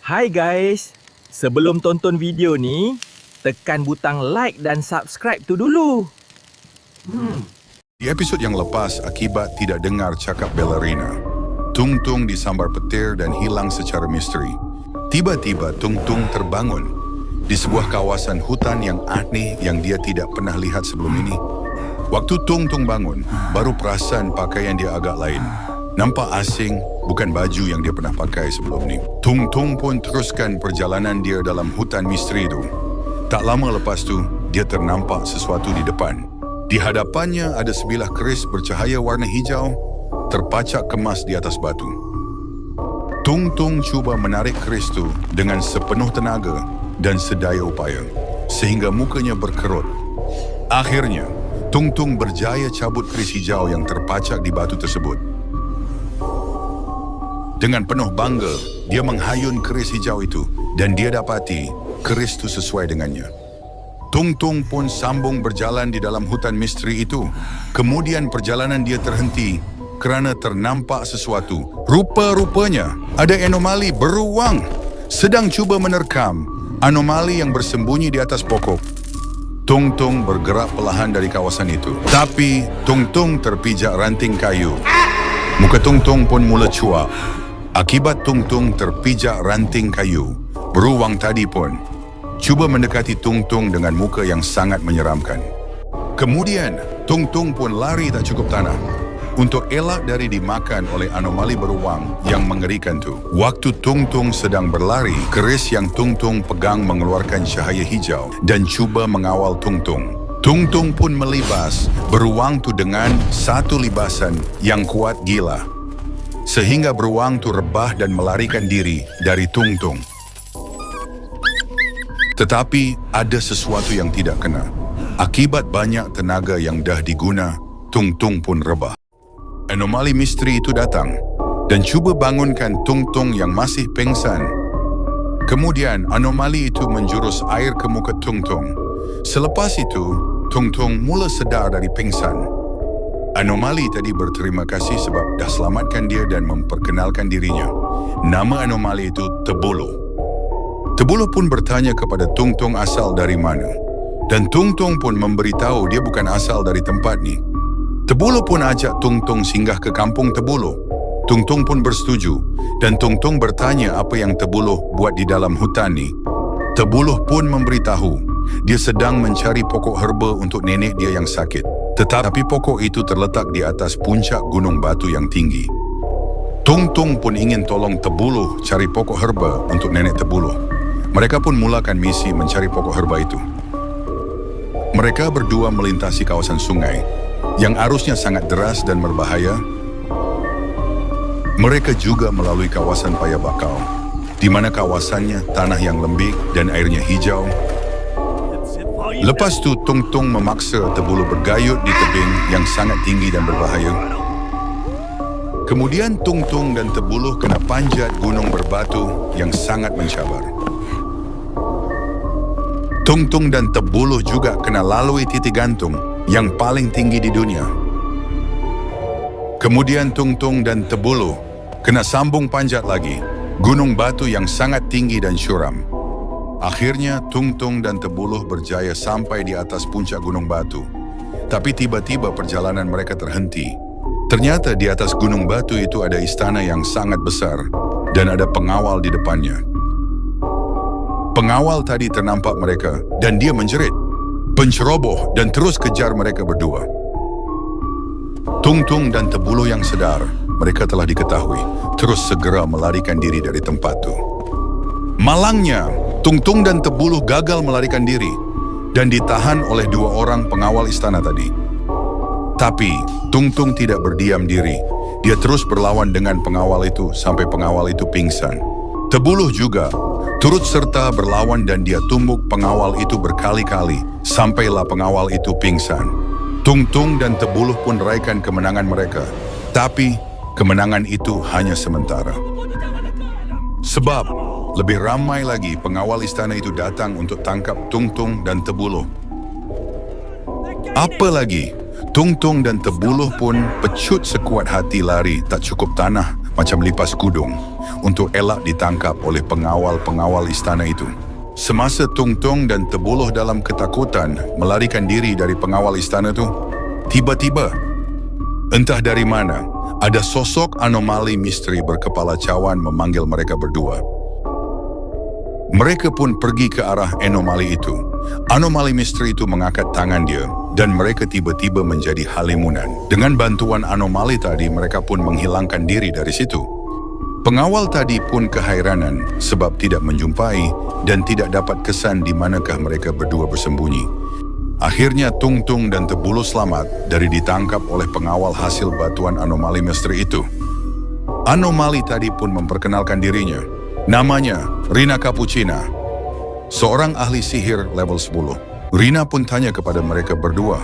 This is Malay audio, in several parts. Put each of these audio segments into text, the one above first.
Hai guys, sebelum tonton video ni, tekan butang like dan subscribe tu dulu. Di episod yang lepas, akibat tidak dengar cakap balerina, Tung Tung disambar petir dan hilang secara misteri. Tiba-tiba Tung Tung terbangun di sebuah kawasan hutan yang aneh yang dia tidak pernah lihat sebelum ini. Waktu Tung Tung bangun, baru perasan pakaian dia agak lain. Nampak asing, bukan baju yang dia pernah pakai sebelum ni. Tung Tung pun teruskan perjalanan dia dalam hutan misteri itu. Tak lama lepas tu, dia ternampak sesuatu di depan. Di hadapannya ada sebilah keris bercahaya warna hijau, terpacak kemas di atas batu. Tung Tung cuba menarik keris itu dengan sepenuh tenaga dan sedaya upaya, sehingga mukanya berkerut. Akhirnya, Tung Tung berjaya cabut keris hijau yang terpacak di batu tersebut. Dengan penuh bangga, dia menghayun keris hijau itu dan dia dapati keris itu sesuai dengannya. Tung Tung pun sambung berjalan di dalam hutan misteri itu. Kemudian perjalanan dia terhenti kerana ternampak sesuatu. Rupa-rupanya ada anomali beruang sedang cuba menerkam anomali yang bersembunyi di atas pokok. Tung Tung bergerak perlahan dari kawasan itu. Tapi Tung Tung terpijak ranting kayu. Muka Tung Tung pun mula cuak. Akibat Tung Tung terpijak ranting kayu, beruang tadi pun cuba mendekati Tung Tung dengan muka yang sangat menyeramkan. Kemudian, Tung Tung pun lari tak cukup tanah untuk elak dari dimakan oleh anomali beruang yang mengerikan tu. Waktu Tung Tung sedang berlari, keris yang Tung Tung pegang mengeluarkan cahaya hijau dan cuba mengawal Tung Tung. Tung Tung pun melibas beruang tu dengan satu libasan yang kuat gila, sehingga beruang tu rebah dan melarikan diri dari Tung Tung. Tetapi ada sesuatu yang tidak kena. Akibat banyak tenaga yang dah diguna, Tung Tung pun rebah. Anomali misteri itu datang dan cuba bangunkan Tung Tung yang masih pingsan. Kemudian anomali itu menjurus air ke muka Tung Tung. Selepas itu, Tung Tung mula sedar dari pingsan. Anomali tadi berterima kasih sebab dah selamatkan dia dan memperkenalkan dirinya. Nama anomali itu Tebuluh. Tebuluh pun bertanya kepada Tung Tung asal dari mana. Dan Tung Tung pun memberitahu dia bukan asal dari tempat ni. Tebuluh pun ajak Tung Tung singgah ke kampung Tebuluh. Tung Tung pun bersetuju dan Tung Tung bertanya apa yang Tebuluh buat di dalam hutan ni. Tebuluh pun memberitahu dia sedang mencari pokok herba untuk nenek dia yang sakit. Tetapi pokok itu terletak di atas puncak gunung batu yang tinggi. Tung Tung pun ingin tolong Tebuluh cari pokok herba untuk nenek Tebuluh. Mereka pun mulakan misi mencari pokok herba itu. Mereka berdua melintasi kawasan sungai yang arusnya sangat deras dan berbahaya. Mereka juga melalui kawasan paya bakau, di mana kawasannya tanah yang lembik dan airnya hijau. Lepas tu Tung Tung memaksa Tebuluh bergayut di tebing yang sangat tinggi dan berbahaya. Kemudian Tung Tung dan Tebuluh kena panjat gunung berbatu yang sangat mencabar. Tung Tung dan Tebuluh juga kena lalui titik gantung yang paling tinggi di dunia. Kemudian Tung Tung dan Tebuluh kena sambung panjat lagi gunung batu yang sangat tinggi dan curam. Akhirnya Tung Tung dan Tebuluh berjaya sampai di atas puncak gunung batu. Tapi tiba-tiba perjalanan mereka terhenti. Ternyata di atas gunung batu itu ada istana yang sangat besar dan ada pengawal di depannya. Pengawal tadi ternampak mereka dan dia menjerit, penceroboh, dan terus kejar mereka berdua. Tung Tung dan Tebuluh yang sedar mereka telah diketahui terus segera melarikan diri dari tempat itu. Malangnya, Tung Tung dan Tebuluh gagal melarikan diri dan ditahan oleh dua orang pengawal istana tadi. Tapi Tung Tung tidak berdiam diri. Dia terus berlawan dengan pengawal itu sampai pengawal itu pingsan. Tebuluh juga turut serta berlawan dan dia tumbuk pengawal itu berkali-kali sampailah pengawal itu pingsan. Tung Tung dan Tebuluh pun raihkan kemenangan mereka. Tapi kemenangan itu hanya sementara. Sebab lebih ramai lagi pengawal istana itu datang untuk tangkap Tung Tung dan Tebuluh. Apalagi, Tung Tung dan Tebuluh pun pecut sekuat hati lari tak cukup tanah macam lipas kudung untuk elak ditangkap oleh pengawal-pengawal istana itu. Semasa Tung Tung dan Tebuluh dalam ketakutan melarikan diri dari pengawal istana itu, tiba-tiba, entah dari mana, ada sosok anomali misteri berkepala cawan memanggil mereka berdua. Mereka pun pergi ke arah anomali itu. Anomali misteri itu mengangkat tangan dia dan mereka tiba-tiba menjadi halimunan. Dengan bantuan anomali tadi, mereka pun menghilangkan diri dari situ. Pengawal tadi pun kehairanan sebab tidak menjumpai dan tidak dapat kesan di manakah mereka berdua bersembunyi. Akhirnya Tung Tung dan Tebuluh selamat dari ditangkap oleh pengawal hasil bantuan anomali misteri itu. Anomali tadi pun memperkenalkan dirinya. Namanya Rina Cappuccina, seorang ahli sihir level 10. Rina pun tanya kepada mereka berdua,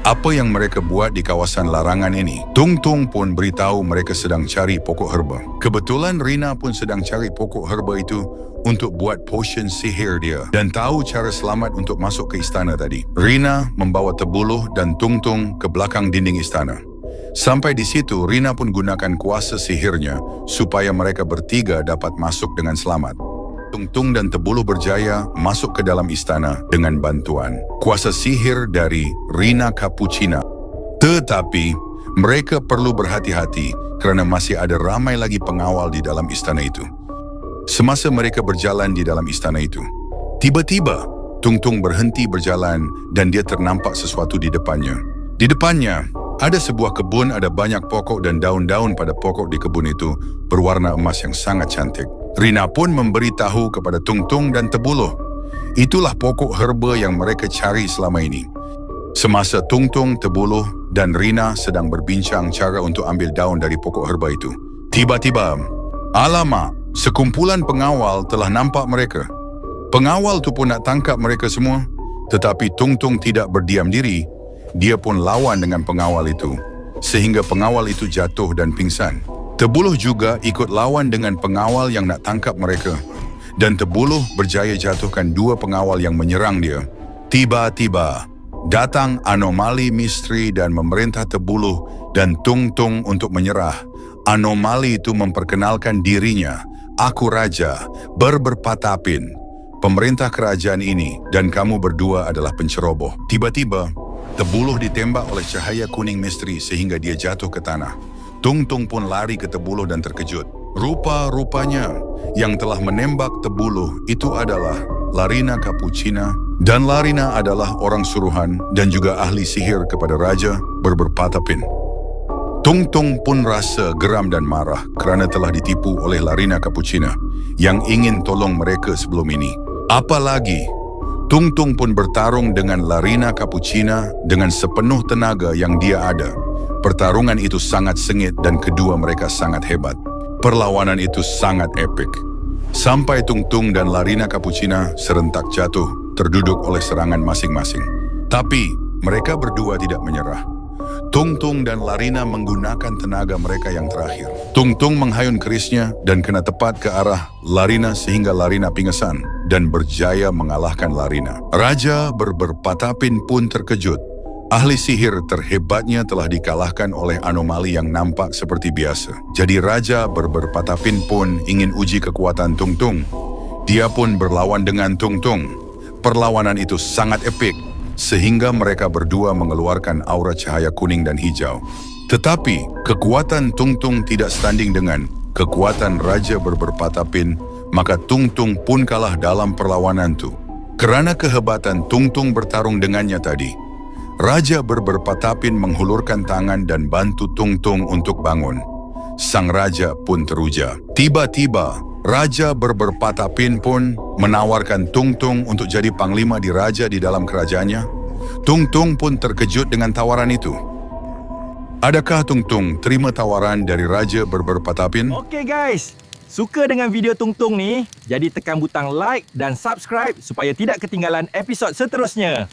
apa yang mereka buat di kawasan larangan ini. Tung Tung pun beritahu mereka sedang cari pokok herba. Kebetulan Rina pun sedang cari pokok herba itu untuk buat potion sihir dia dan tahu cara selamat untuk masuk ke istana tadi. Rina membawa Tebuluh dan Tung Tung ke belakang dinding istana. Sampai di situ, Rina pun gunakan kuasa sihirnya supaya mereka bertiga dapat masuk dengan selamat. Tung Tung dan Tebuluh berjaya masuk ke dalam istana dengan bantuan kuasa sihir dari Rina Cappuccina. Tetapi, mereka perlu berhati-hati kerana masih ada ramai lagi pengawal di dalam istana itu. Semasa mereka berjalan di dalam istana itu, tiba-tiba Tung Tung berhenti berjalan dan dia ternampak sesuatu di depannya. Di depannya, ada sebuah kebun, ada banyak pokok dan daun-daun pada pokok di kebun itu berwarna emas yang sangat cantik. Rina pun memberitahu kepada Tung Tung dan Tebuluh, itulah pokok herba yang mereka cari selama ini. Semasa Tung Tung, Tebuluh dan Rina sedang berbincang cara untuk ambil daun dari pokok herba itu, tiba-tiba, alamak, sekumpulan pengawal telah nampak mereka. Pengawal tu pun nak tangkap mereka semua, tetapi Tung Tung tidak berdiam diri. Dia pun lawan dengan pengawal itu, sehingga pengawal itu jatuh dan pingsan. Tebuluh juga ikut lawan dengan pengawal yang nak tangkap mereka, dan Tebuluh berjaya jatuhkan dua pengawal yang menyerang dia. Tiba-tiba, datang anomali misteri dan memerintah Tebuluh dan Tung Tung untuk menyerah. Anomali itu memperkenalkan dirinya, aku raja, berberpatapin, pemerintah kerajaan ini, dan kamu berdua adalah penceroboh. Tiba-tiba, Tebuluh ditembak oleh cahaya kuning misteri sehingga dia jatuh ke tanah. Tung Tung pun lari ke Tebuluh dan terkejut. Rupa-rupanya yang telah menembak Tebuluh itu adalah Larina Cappuccina, dan Larina adalah orang suruhan dan juga ahli sihir kepada Raja Berberpatapin. Tung Tung pun rasa geram dan marah kerana telah ditipu oleh Larina Cappuccina yang ingin tolong mereka sebelum ini. Apalagi, Tung Tung pun bertarung dengan Larina Cappuccina dengan sepenuh tenaga yang dia ada. Pertarungan itu sangat sengit dan kedua mereka sangat hebat. Perlawanan itu sangat epik. Sampai Tung Tung dan Larina Cappuccina serentak jatuh, terduduk oleh serangan masing-masing. Tapi mereka berdua tidak menyerah. Tung Tung dan Larina menggunakan tenaga mereka yang terakhir. Tung Tung menghayun kerisnya dan kena tepat ke arah Larina sehingga Larina pingsan dan berjaya mengalahkan Larina. Raja Berberpatapin pun terkejut. Ahli sihir terhebatnya telah dikalahkan oleh anomali yang nampak seperti biasa. Jadi Raja Berberpatapin pun ingin uji kekuatan Tung Tung. Dia pun berlawan dengan Tung Tung. Perlawanan itu sangat epik, sehingga mereka berdua mengeluarkan aura cahaya kuning dan hijau. Tetapi, kekuatan Tung Tung tidak standing dengan kekuatan Raja Berberpatapin, maka Tung Tung pun kalah dalam perlawanan itu. Kerana kehebatan Tung Tung bertarung dengannya tadi, Raja Berberpatapin menghulurkan tangan dan bantu Tung Tung untuk bangun. Sang Raja pun teruja. Tiba-tiba, Raja Berberpatapin pun menawarkan Tung Tung untuk jadi panglima diraja di dalam kerajaannya. Tung Tung pun terkejut dengan tawaran itu. Adakah Tung Tung terima tawaran dari Raja Berberpatapin? Okey guys, suka dengan video Tung Tung ni? Jadi tekan butang like dan subscribe supaya tidak ketinggalan episod seterusnya.